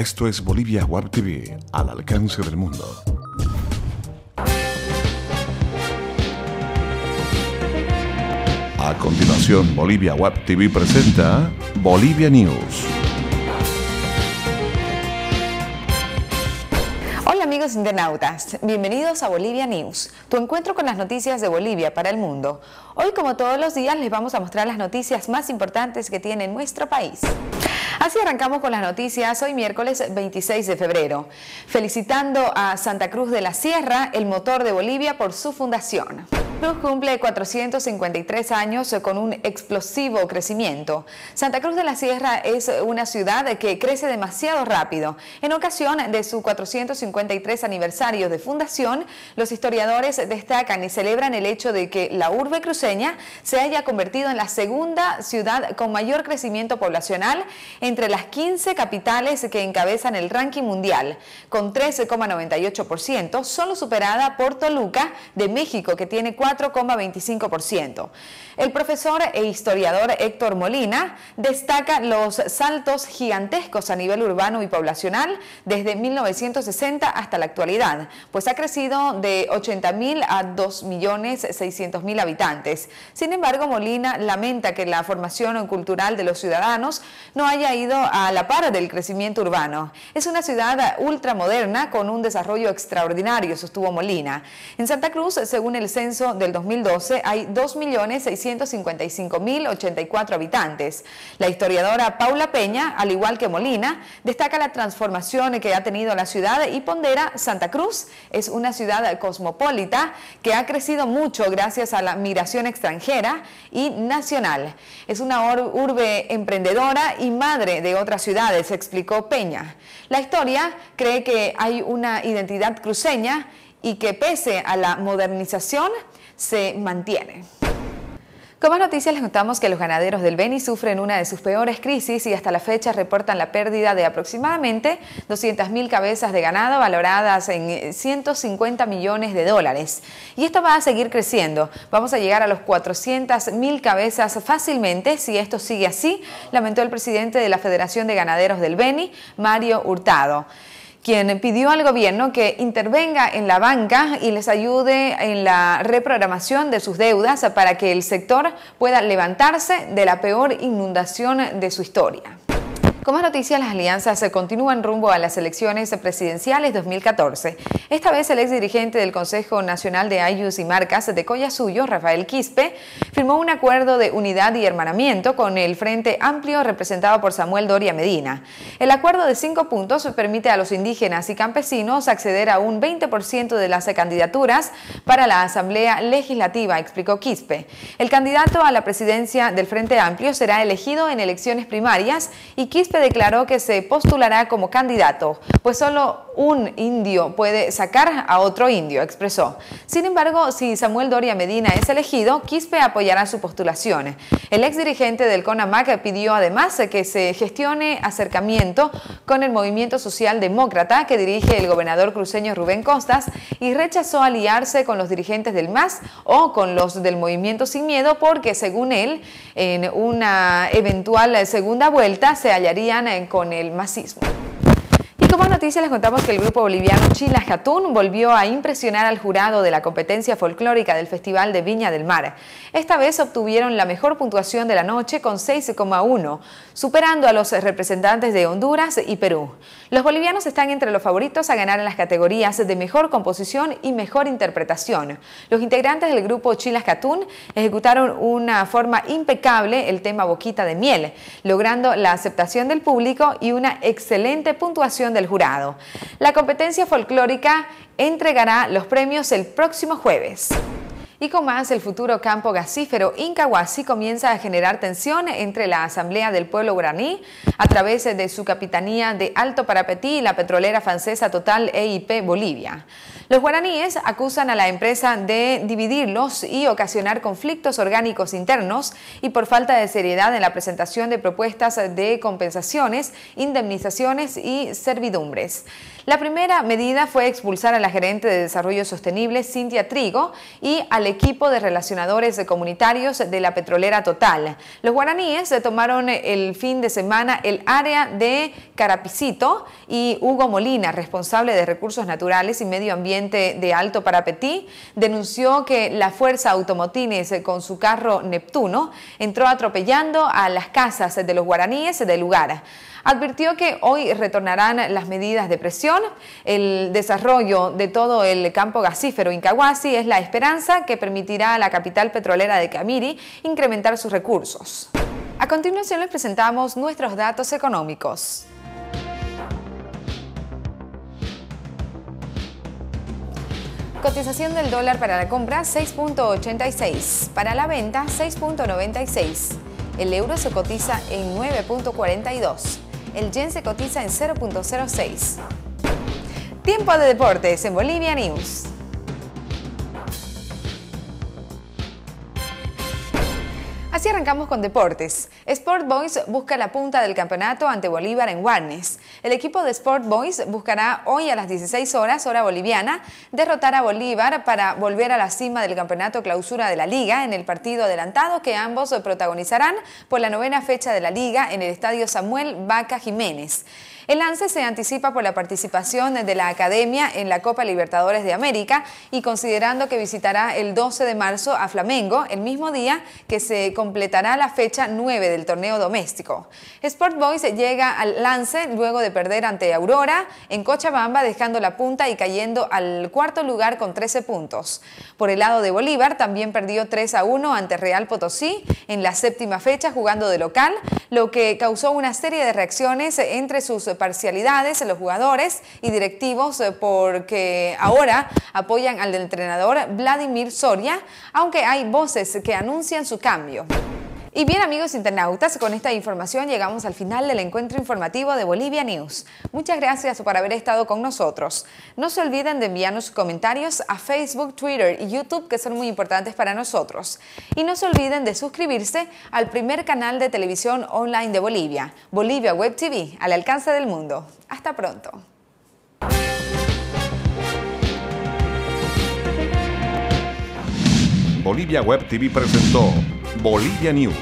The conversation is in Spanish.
Esto es Bolivia Web TV, al alcance del mundo. A continuación, Bolivia Web TV presenta Bolivia News. Hola amigos internautas, bienvenidos a Bolivia News, tu encuentro con las noticias de Bolivia para el mundo. Hoy, como todos los días, les vamos a mostrar las noticias más importantes que tiene nuestro país. Así arrancamos con las noticias hoy miércoles 26 de febrero, felicitando a Santa Cruz de la Sierra, el motor de Bolivia, por su fundación. Cruz cumple 453 años con un explosivo crecimiento. Santa Cruz de la Sierra es una ciudad que crece demasiado rápido. En ocasión de su 453 aniversario de fundación, los historiadores destacan y celebran el hecho de que la urbe cruceña se haya convertido en la segunda ciudad con mayor crecimiento poblacional entre las 15 capitales que encabezan el ranking mundial, con 13,98%, solo superada por Toluca de México, que tiene 4,25%. El profesor e historiador Héctor Molina destaca los saltos gigantescos a nivel urbano y poblacional desde 1960 hasta la actualidad, pues ha crecido de 80.000 a 2.600.000 habitantes. Sin embargo, Molina lamenta que la formación cultural de los ciudadanos no haya ido a la par del crecimiento urbano. Es una ciudad ultramoderna con un desarrollo extraordinario, sostuvo Molina. En Santa Cruz, según el censo del 2012, hay 2.655.084 habitantes. La historiadora Paula Peña, al igual que Molina, destaca la transformación que ha tenido la ciudad y pondera: Santa Cruz es una ciudad cosmopolita que ha crecido mucho gracias a la migración extranjera y nacional. Es una urbe emprendedora y madre de otras ciudades, explicó Peña. La historia cree que hay una identidad cruceña y que pese a la modernización se mantiene. Con más noticias les contamos que los ganaderos del Beni sufren una de sus peores crisis y hasta la fecha reportan la pérdida de aproximadamente 200.000 cabezas de ganado valoradas en 150 millones de dólares. Y esto va a seguir creciendo. Vamos a llegar a los 400.000 cabezas fácilmente si esto sigue así, lamentó el presidente de la Federación de Ganaderos del Beni, Mario Hurtado, quien pidió al gobierno que intervenga en la banca y les ayude en la reprogramación de sus deudas para que el sector pueda levantarse de la peor inundación de su historia. Con más noticias, las alianzas se continúan rumbo a las elecciones presidenciales 2014. Esta vez el exdirigente del Consejo Nacional de Ayllus y Marcas de Collasuyo, Rafael Quispe, firmó un acuerdo de unidad y hermanamiento con el Frente Amplio representado por Samuel Doria Medina. El acuerdo de 5 puntos permite a los indígenas y campesinos acceder a un 20% de las candidaturas para la Asamblea Legislativa, explicó Quispe. El candidato a la presidencia del Frente Amplio será elegido en elecciones primarias y Quispe declaró que se postulará como candidato, pues solo un indio puede sacar a otro indio, expresó. Sin embargo, si Samuel Doria Medina es elegido, Quispe apoyará su postulación. El exdirigente del CONAMAC pidió además que se gestione acercamiento con el Movimiento Social Demócrata que dirige el gobernador cruceño Rubén Costas y rechazó aliarse con los dirigentes del MAS o con los del Movimiento Sin Miedo porque, según él, en una eventual segunda vuelta se hallaría con el masismo. Y como noticia les contamos que el grupo boliviano Chilas Jatún volvió a impresionar al jurado de la competencia folclórica del Festival de Viña del Mar. Esta vez obtuvieron la mejor puntuación de la noche con 6,1, superando a los representantes de Honduras y Perú. Los bolivianos están entre los favoritos a ganar en las categorías de mejor composición y mejor interpretación. Los integrantes del grupo Chilas Jatún ejecutaron una forma impecable el tema Boquita de Miel, logrando la aceptación del público y una excelente puntuación del jurado. La competencia folclórica entregará los premios el próximo jueves. Y con más, el futuro campo gasífero Incahuasi comienza a generar tensión entre la Asamblea del Pueblo Guaraní a través de su capitanía de Alto Parapetí y la petrolera francesa Total EIP Bolivia. Los guaraníes acusan a la empresa de dividirlos y ocasionar conflictos orgánicos internos y por falta de seriedad en la presentación de propuestas de compensaciones, indemnizaciones y servidumbres. La primera medida fue expulsar a la gerente de Desarrollo Sostenible, Cintia Trigo, y al equipo de relacionadores comunitarios de la petrolera Total. Los guaraníes tomaron el fin de semana el área de Carapicito y Hugo Molina, responsable de Recursos Naturales y Medio Ambiente de Alto Parapetí, denunció que la Fuerza Automotines con su carro Neptuno entró atropellando a las casas de los guaraníes del lugar. Advirtió que hoy retornarán las medidas de presión. El desarrollo de todo el campo gasífero Incahuasi es la esperanza que permitirá a la capital petrolera de Camiri incrementar sus recursos. A continuación les presentamos nuestros datos económicos. Cotización del dólar para la compra 6.86, para la venta 6.96. El euro se cotiza en 9.42. El yen se cotiza en 0.06. Tiempo de deportes en Bolivia News. Así arrancamos con deportes. Sport Boys busca la punta del campeonato ante Bolívar en Warnes. El equipo de Sport Boys buscará hoy a las 16 horas, hora boliviana, derrotar a Bolívar para volver a la cima del campeonato clausura de la Liga en el partido adelantado que ambos protagonizarán por la 9ª fecha de la Liga en el estadio Samuel Vaca Jiménez. El lance se anticipa por la participación de la Academia en la Copa Libertadores de América y considerando que visitará el 12 de marzo a Flamengo, el mismo día que se completará la fecha 9 del torneo doméstico. Sport Boys llega al lance luego de perder ante Aurora en Cochabamba, dejando la punta y cayendo al cuarto lugar con 13 puntos. Por el lado de Bolívar, también perdió 3-1 ante Real Potosí en la 7ª fecha jugando de local, lo que causó una serie de reacciones entre sus parcialidades, los jugadores y directivos, porque ahora apoyan al entrenador Vladimir Soria, aunque hay voces que anuncian su cambio. Y bien, amigos internautas, con esta información llegamos al final del encuentro informativo de Bolivia News. Muchas gracias por haber estado con nosotros. No se olviden de enviarnos sus comentarios a Facebook, Twitter y YouTube, que son muy importantes para nosotros. Y no se olviden de suscribirse al primer canal de televisión online de Bolivia, Bolivia Web TV, al alcance del mundo. Hasta pronto. Bolivia Web TV presentó Bolivia News.